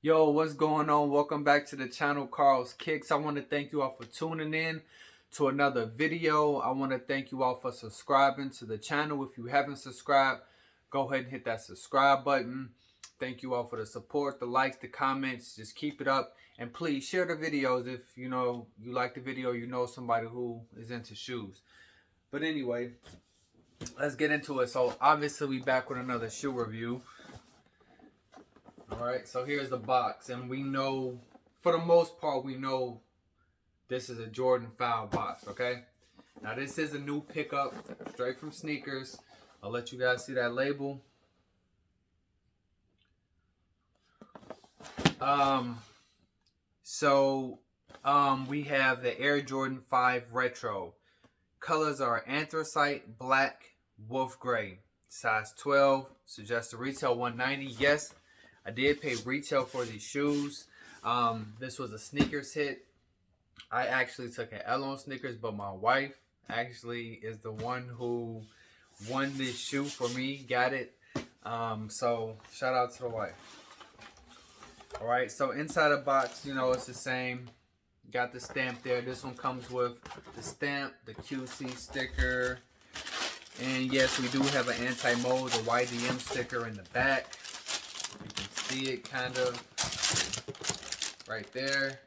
Yo, what's going on? Welcome back to the channel, Carl's Kicks. I want to thank you all for tuning in to another video. I want to thank you all for subscribing to the channel. If you haven't subscribed, go ahead and hit that subscribe button. Thank you all for the support, the likes, the comments. Just keep it up. And please share the videos if you like the video, somebody who is into shoes. But anyway, let's get into it. So obviously we back with another shoe review. Alright, so here's the box, and we know, for the most part, we know this is a Jordan 5 box, okay? Now this is a new pickup, straight from sneakers. I'll let you guys see that label. We have the Air Jordan 5 Retro. Colors are anthracite, black, wolf gray. Size 12, suggested retail $190. Yes, I did pay retail for these shoes. This was a sneakers hit. I actually took an L on sneakers, but my wife actually is the one who won this shoe for me, got it. So shout out to the wife. All right, so inside the box, it's the same. Got the stamp there. This one comes with the stamp, the QC sticker, and yes, we do have an anti-mold, the YDM sticker in the back. You can see it kind of right there.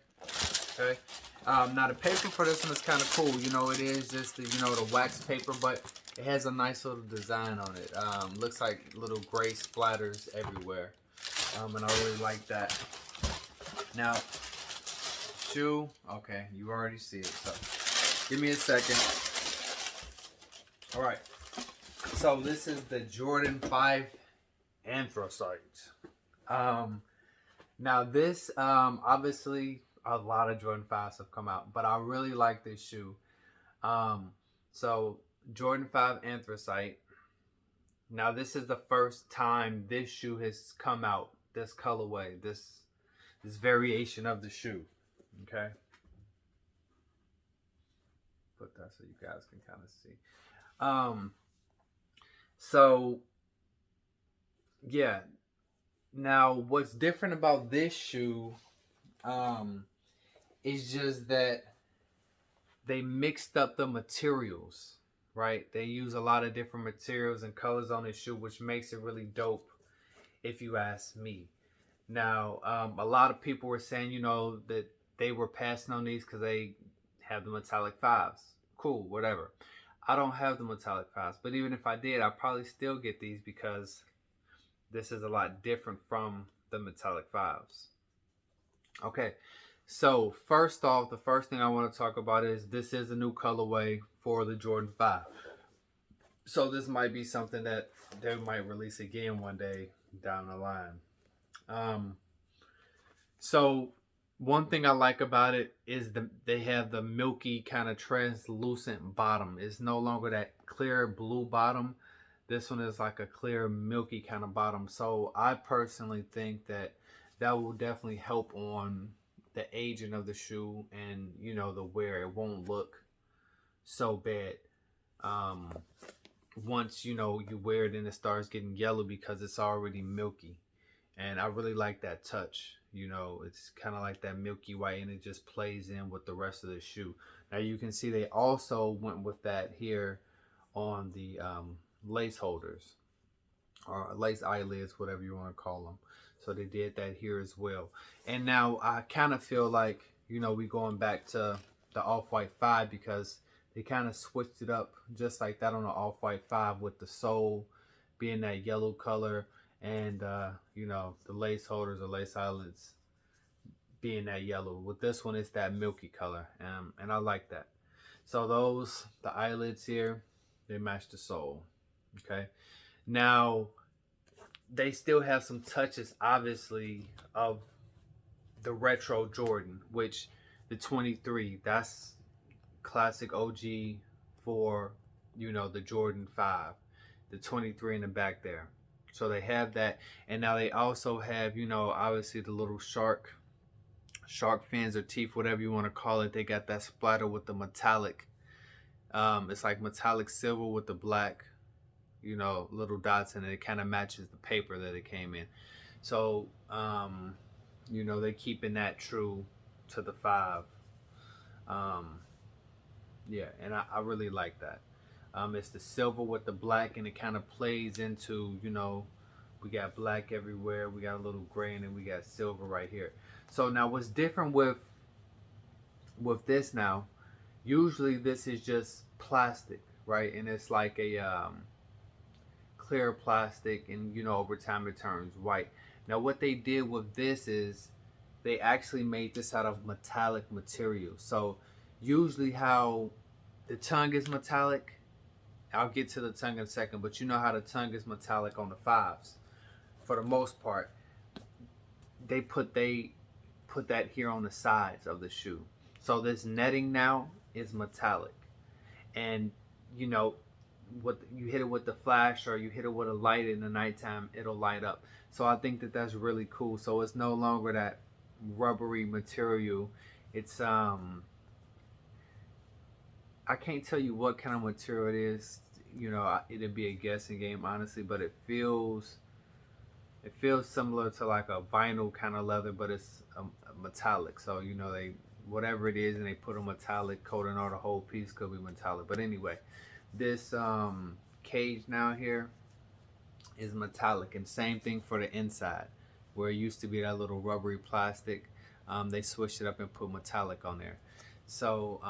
Okay. Now the paper for this one is kind of cool. It is just the wax paper, but it has a nice little design on it. Looks like little gray splatters everywhere. And I really like that. Now, shoe. Okay, you already see it. So, give me a second. All right. So this is the Jordan 5 Anthracite. Now this, obviously a lot of Jordan 5s have come out, but I really like this shoe. So Jordan 5 Anthracite. Now this is the first time this shoe has come out, this colorway, this variation of the shoe. Okay. Put that so you guys can kind of see. So yeah. Now, what's different about this shoe is just that they mixed up the materials, right? They use a lot of different materials and colors on this shoe, which makes it really dope, if you ask me. Now, a lot of people were saying, that they were passing on these because they have the metallic 5s. Cool, whatever. I don't have the metallic 5s, but even if I did, I'd probably still get these because this is a lot different from the metallic 5s. Okay, so first off, the first thing I want to talk about is this is a new colorway for the Jordan 5. So this might be something that they might release again one day down the line. So one thing I like about it is they have the milky kind of translucent bottom. It's no longer that clear blue bottom. This one is like a clear milky kind of bottom. So I personally think that will definitely help on the aging of the shoe and the wear. It won't look so bad once you wear it and it starts getting yellow because it's already milky. And I really like that touch. It's kind of like that milky white, and it just plays in with the rest of the shoe. Now you can see they also went with that here on the lace holders or lace eyelids, whatever you want to call them. So they did that here as well. And now I kind of feel like we going back to the Off-White 5 because they kind of switched it up just like that on the Off-White 5 with the sole being that yellow color and the lace holders or lace eyelids being that yellow. With this one, it's that milky color, and I like that. So the eyelids here, they match the sole. Okay, now they still have some touches, obviously, of the retro Jordan, which the 23, that's classic OG for the Jordan 5, the 23 in the back there. So they have that, and now they also have obviously the little shark fins or teeth, whatever you want to call it. They got that splatter with the metallic. It's like metallic silver with the black little dots in it. It kind of matches the paper that it came in. So You know, they keeping that true to the five. Um, yeah, and I really like that. It's the silver with the black, and it kind of plays into, you know, we got black everywhere, we got a little gray, and then we got silver right here. So now, what's different with this now? Usually, this is just plastic, right? And it's like a clear plastic, and you know, over time it turns white. Now, what they did with this is they actually made this out of metallic material. So, usually, how the tongue is metallic, I'll get to the tongue in a second, but you know how the tongue is metallic on the fives. For the most part, they put that here on the sides of the shoe. So this netting now is metallic, and you know, what you hit it with the flash or you hit it with a light in the nighttime, it'll light up. So I think that that's really cool. So it's no longer that rubbery material. It's I can't tell you what kind of material it is. You know, it'd be a guessing game, honestly, but it feels similar to like a vinyl kind of leather, but it's a metallic. So you know, they whatever it is, and they put a metallic coating on the whole piece, could be metallic. But anyway, this cage now here is metallic, and same thing for the inside, where it used to be that little rubbery plastic. They switched it up and put metallic on there. So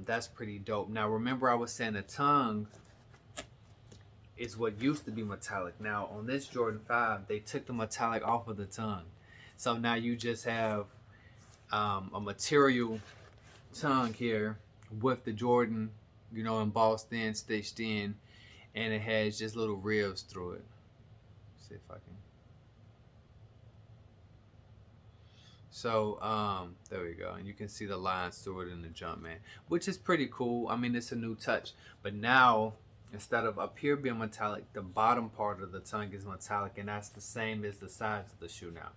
that's pretty dope. Now remember, I was saying the tongue is what used to be metallic. Now on this Jordan 5, they took the metallic off of the tongue. So now you just have a material tongue here with the Jordan, you know, embossed in, stitched in, and it has just little ribs through it. Let's see if I can. So there we go, and you can see the lines through it in the Jumpman, which is pretty cool. I mean, it's a new touch, but now instead of up here being metallic, the bottom part of the tongue is metallic, and that's the same as the sides of the shoe now,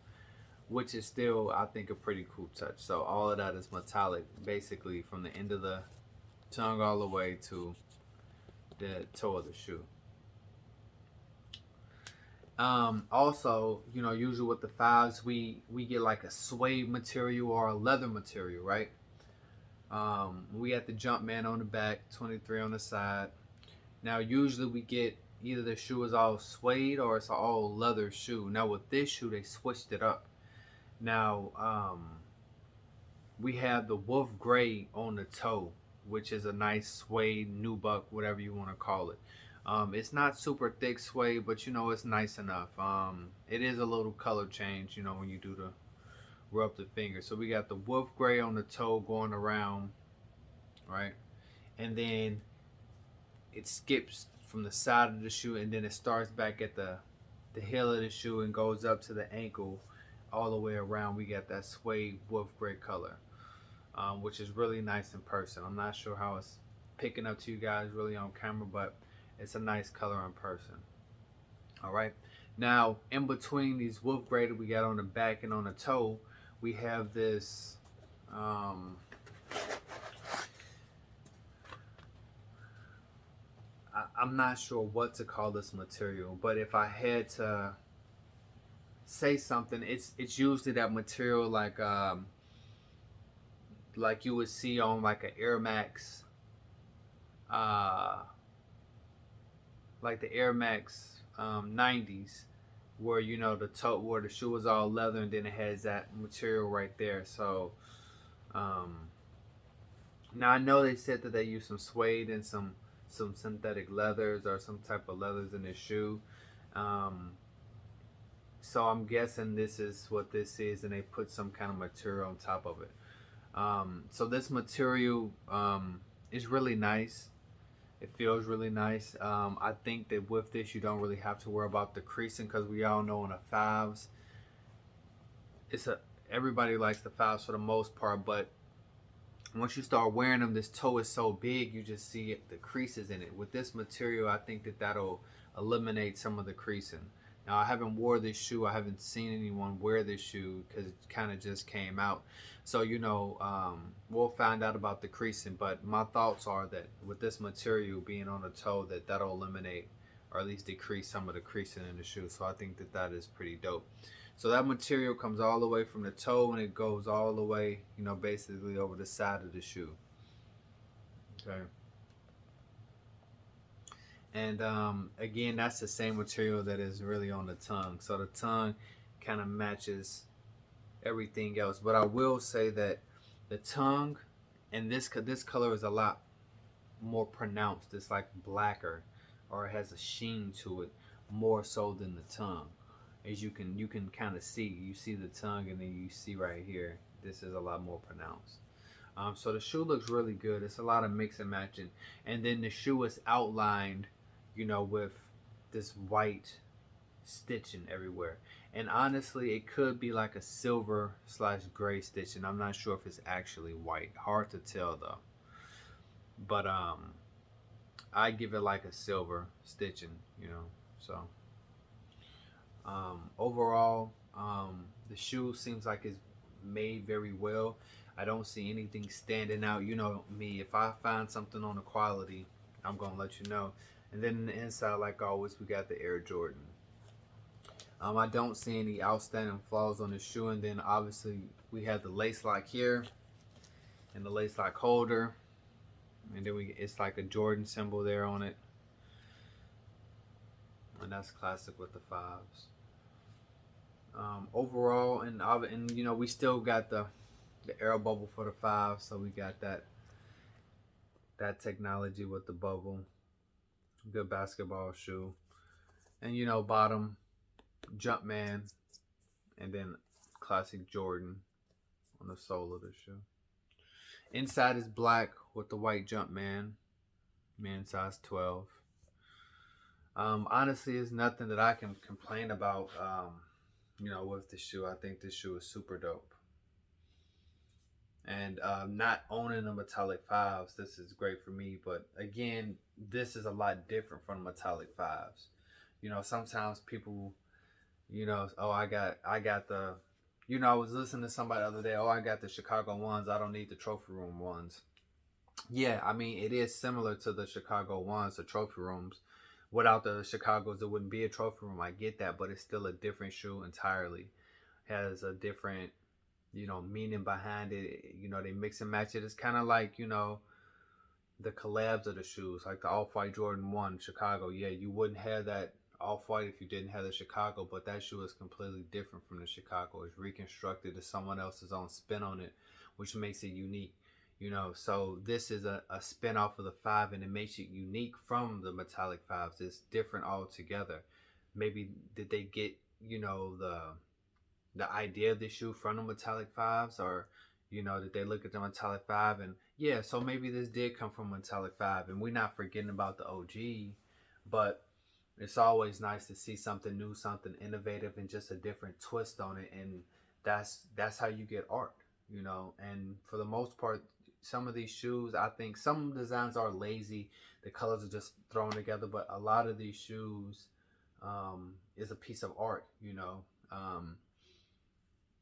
which is still, I think, a pretty cool touch. So all of that is metallic, basically from the end of the tongue all the way to the toe of the shoe. Also, you know, usually with the fives, we get like a suede material or a leather material, right? We got the Jumpman on the back, 23 on the side. Now, usually we get either the shoe is all suede or it's an all leather shoe. Now, with this shoe, they switched it up. Now, we have the wolf gray on the toe, which is a nice suede nubuck, whatever you want to call it. It's not super thick suede, but you know, it's nice enough. It is a little color change, you know, when you do the rub the finger. So we got the wolf gray on the toe going around, right? And then it skips from the side of the shoe, and then it starts back at the heel of the shoe and goes up to the ankle, all the way around. We got that suede wolf gray color, which is really nice in person. I'm not sure how it's picking up to you guys really on camera, but it's a nice color in person. All right. Now, in between these wolf gray that we got on the back and on the toe, we have this. I'm not sure what to call this material, but if I had to say something, it's usually that material like you would see on like an Air Max, uh, like the Air Max 90s, where you know the toe where the shoe is all leather and then it has that material right there. So um, now I know they said that they use some suede and some synthetic leathers or some type of leathers in the shoe. Um, so I'm guessing this is what this is, and they put some kind of material on top of it. So this material is really nice. It feels really nice. I think that with this, you don't really have to worry about the creasing, because we all know in the fives, it's a everybody likes the fives for the most part, but once you start wearing them, this toe is so big, you just see the creases in it. With this material, I think that that'll eliminate some of the creasing. Now, I haven't wore this shoe. I haven't seen anyone wear this shoe because it kind of just came out. So, you know, we'll find out about the creasing. But my thoughts are that with this material being on the toe, that that'll eliminate or at least decrease some of the creasing in the shoe. So I think that that is pretty dope. So that material comes all the way from the toe and it goes all the way, you know, basically over the side of the shoe. Okay. And again, that's the same material that is really on the tongue. So the tongue kind of matches everything else. But I will say that the tongue and this color is a lot more pronounced. It's like blacker, or it has a sheen to it more so than the tongue. As you can kind of see, you see the tongue, and then you see right here, this is a lot more pronounced. So the shoe looks really good. It's a lot of mix and matching, and then the shoe is outlined, you know, with this white stitching everywhere. And honestly, it could be like a silver slash gray stitching. I'm not sure if it's actually white. Hard to tell though. But I give it like a silver stitching, you know. So overall, the shoe seems like it's made very well. I don't see anything standing out. You know me, if I find something on the quality, I'm gonna let you know. And then in the inside, like always, we got the Air Jordan. I don't see any outstanding flaws on the shoe. And then obviously we have the lace lock here and the lace lock holder. And then it's like a Jordan symbol there on it. And that's classic with the fives. Overall, and you know, we still got the air bubble for the five, so we got that technology with the bubble. Good basketball shoe. And you know, bottom Jumpman, and then classic Jordan on the sole of the shoe. Inside is black with the white Jumpman, man size 12. Honestly, it's nothing that I can complain about. You know, with the shoe, I think this shoe is super dope. And not owning the metallic fives, this is great for me. But again, this is a lot different from metallic fives. You know, sometimes people, you know, oh, I got the, you know, I was listening to somebody the other day, oh, I got the Chicago ones, I don't need the trophy room ones. Yeah, I mean, it is similar to the Chicago ones, the trophy rooms. Without the Chicago's, it wouldn't be a trophy room. I get that, but it's still a different shoe entirely. Has a different, you know, meaning behind it. You know, they mix and match it. It's kind of like, you know, the collabs of the shoes, like the Off-White Jordan 1 Chicago. Yeah, you wouldn't have that Off-White if you didn't have the Chicago, but that shoe is completely different from the Chicago. It's reconstructed to someone else's own spin on it, which makes it unique. You know, so this is a spin off of the five, and it makes it unique from the metallic fives. It's different altogether. Maybe did they get, you know, the idea of the shoe from the metallic fives, or you know, did they look at the metallic five and yeah, so maybe this did come from metallic five, and we're not forgetting about the OG, but it's always nice to see something new, something innovative, and just a different twist on it. And that's how you get art, you know. And for the most part, some of these shoes, I think some designs are lazy, the colors are just thrown together, but a lot of these shoes is a piece of art, you know.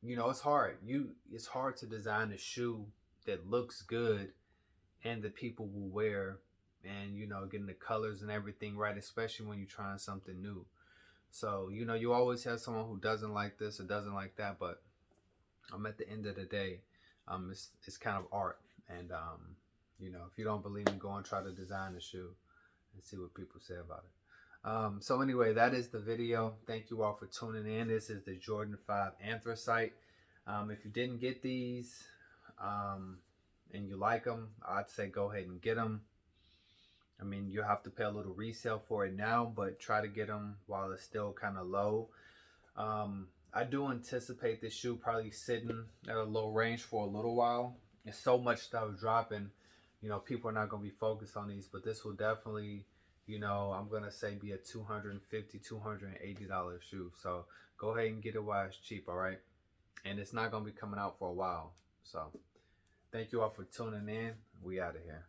You know, it's hard to design a shoe that looks good and that people will wear, and you know, getting the colors and everything right, especially when you're trying something new. So you know, you always have someone who doesn't like this or doesn't like that, but at the end of the day, it's kind of art. And you know, if you don't believe me, go and try to design a shoe and see what people say about it. So anyway, that is the video. Thank you all for tuning in. This is the Jordan 5 Anthracite. If you didn't get these and you like them, I'd say go ahead and get them. I mean, you have to pay a little resale for it now, but try to get them while it's still kind of low. I do anticipate this shoe probably sitting at a low range for a little while. There's so much stuff dropping, you know, people are not going to be focused on these, but this will definitely, you know, I'm going to say be a $250, $280 shoe. So go ahead and get it while it's cheap, all right? And it's not going to be coming out for a while. So thank you all for tuning in. We out of here.